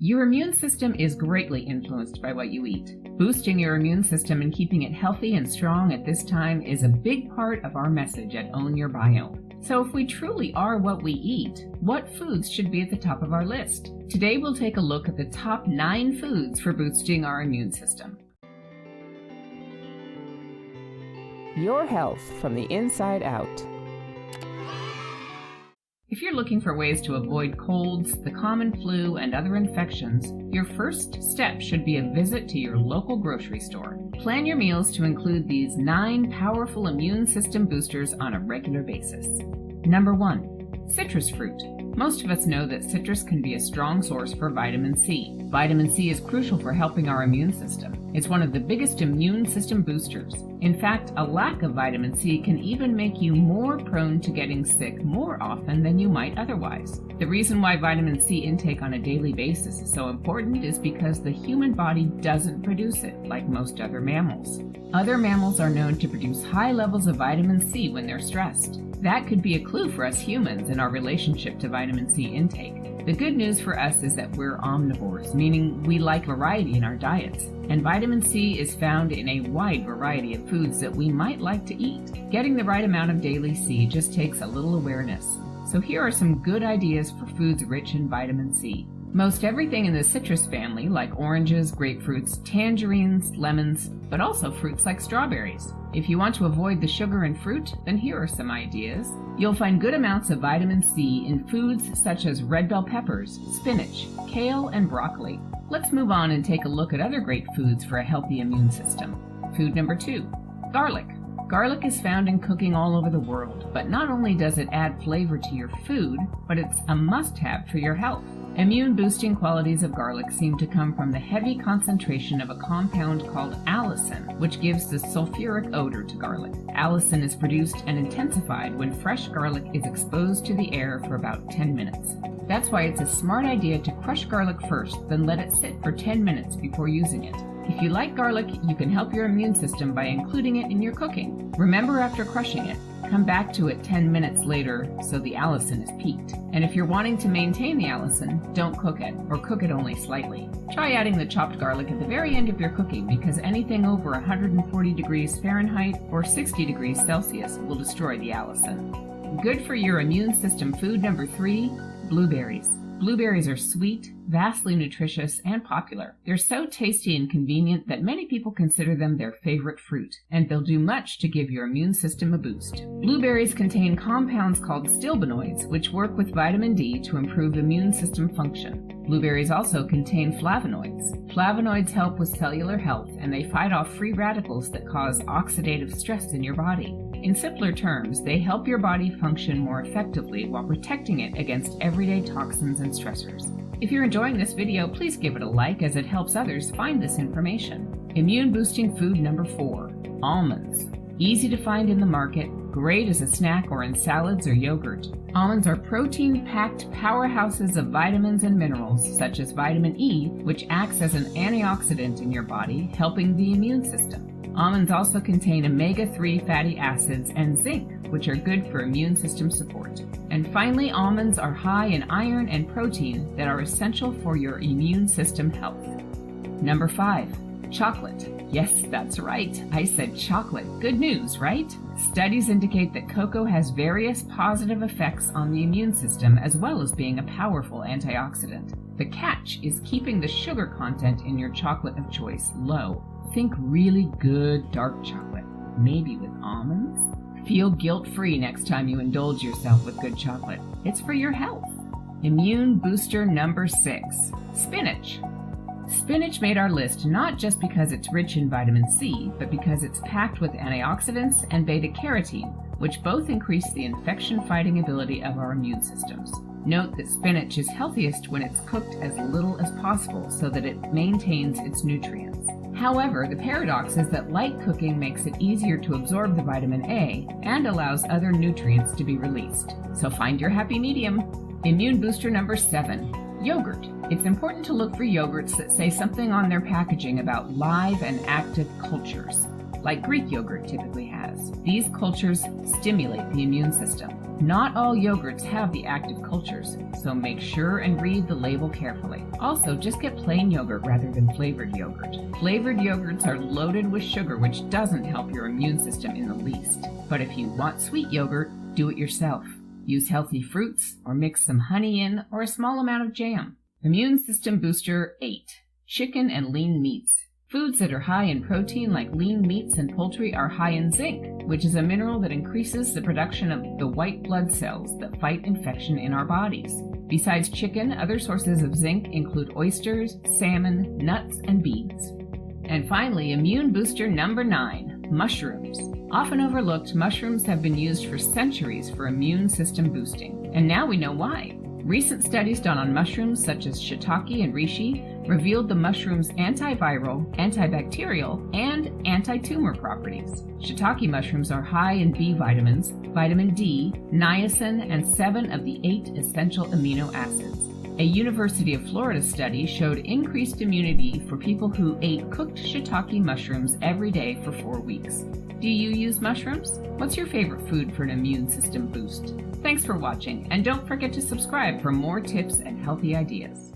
Your immune system is greatly influenced by what you eat. Boosting your immune system and keeping it healthy and strong at this time is a big part of our message at Own Your Biome. So if we truly are what we eat, what foods should be at the top of our list? Today we'll take a look at the top 9 foods for boosting our immune system. Your health from the inside out. If you're looking for ways to avoid colds, the common flu, and other infections, your first step should be a visit to your local grocery store. Plan your meals to include these 9 powerful immune system boosters on a regular basis. Number 1. Citrus fruit. Most of us know that citrus can be a strong source for vitamin C. Vitamin C is crucial for helping our immune system. It's one of the biggest immune system boosters. In fact, a lack of vitamin C can even make you more prone to getting sick more often than you might otherwise. The reason why vitamin C intake on a daily basis is so important is because the human body doesn't produce it like most other mammals. Other mammals are known to produce high levels of vitamin C when they're stressed. That could be a clue for us humans in our relationship to vitamin C intake. The good news for us is that we're omnivores, meaning we like variety in our diets, and vitamin C is found in a wide variety of foods that we might like to eat. Getting the right amount of daily C just takes a little awareness. So here are some good ideas for foods rich in vitamin C. Most everything in the citrus family, like oranges, grapefruits, tangerines, lemons, but also fruits like strawberries. If you want to avoid the sugar in fruit, then here are some ideas. You'll find good amounts of vitamin C in foods such as red bell peppers, spinach, kale, and broccoli. Let's move on and take a look at other great foods for a healthy immune system. Food number 2, garlic. Garlic is found in cooking all over the world, but not only does it add flavor to your food, but it's a must-have for your health. Immune-boosting qualities of garlic seem to come from the heavy concentration of a compound called allicin, which gives the sulfuric odor to garlic. Allicin is produced and intensified when fresh garlic is exposed to the air for about 10 minutes. That's why it's a smart idea to crush garlic first, then let it sit for 10 minutes before using it. If you like garlic, you can help your immune system by including it in your cooking. Remember, after crushing it, come back to it 10 minutes later so the allicin is peaked. And if you're wanting to maintain the allicin, don't cook it, or cook it only slightly. Try adding the chopped garlic at the very end of your cooking, because anything over 140 degrees Fahrenheit or 60 degrees Celsius will destroy the allicin. Good for your immune system food number 3, blueberries. Blueberries are sweet, vastly nutritious, and popular. They're so tasty and convenient that many people consider them their favorite fruit, and they'll do much to give your immune system a boost. Blueberries contain compounds called stilbenoids, which work with vitamin D to improve immune system function. Blueberries also contain flavonoids. Flavonoids help with cellular health, and they fight off free radicals that cause oxidative stress in your body. In simpler terms, they help your body function more effectively while protecting it against everyday toxins and stressors. If you're enjoying this video, please give it a like as it helps others find this information. Immune-boosting food number 4, almonds. Easy to find in the market, great as a snack or in salads or yogurt. Almonds are protein-packed powerhouses of vitamins and minerals, such as vitamin E, which acts as an antioxidant in your body, helping the immune system. Almonds also contain omega-3 fatty acids and zinc, which are good for immune system support. And finally, almonds are high in iron and protein that are essential for your immune system health. Number 5, chocolate. Yes, that's right. I said chocolate. Good news, right? Studies indicate that cocoa has various positive effects on the immune system as well as being a powerful antioxidant. The catch is keeping the sugar content in your chocolate of choice low. Think really good dark chocolate, maybe with almonds. Feel guilt-free next time you indulge yourself with good chocolate. It's for your health. Immune booster number 6, spinach. Spinach made our list not just because it's rich in vitamin C, but because it's packed with antioxidants and beta-carotene, which both increase the infection-fighting ability of our immune systems. Note that spinach is healthiest when it's cooked as little as possible so that it maintains its nutrients. However, the paradox is that light cooking makes it easier to absorb the vitamin A and allows other nutrients to be released. So find your happy medium. Immune booster number 7, yogurt. It's important to look for yogurts that say something on their packaging about live and active cultures, like Greek yogurt typically has. These cultures stimulate the immune system. Not all yogurts have the active cultures, so make sure and read the label carefully. Also, just get plain yogurt rather than flavored yogurt. Flavored yogurts are loaded with sugar, which doesn't help your immune system in the least. But if you want sweet yogurt, do it yourself. Use healthy fruits, or mix some honey in, or a small amount of jam. Immune System Booster 8. Chicken and lean meats. Foods that are high in protein like lean meats and poultry are high in zinc, which is a mineral that increases the production of the white blood cells that fight infection in our bodies. Besides chicken, other sources of zinc include oysters, salmon, nuts, and beans. And finally, immune booster number 9, mushrooms. Often overlooked, mushrooms have been used for centuries for immune system boosting, and now we know why. Recent studies done on mushrooms such as shiitake and reishi revealed the mushroom's antiviral, antibacterial, and anti-tumor properties. Shiitake mushrooms are high in B vitamins, vitamin D, niacin, and 7 of the 8 essential amino acids. A University of Florida study showed increased immunity for people who ate cooked shiitake mushrooms every day for 4 weeks. Do you use mushrooms? What's your favorite food for an immune system boost? Thanks for watching, and don't forget to subscribe for more tips and healthy ideas.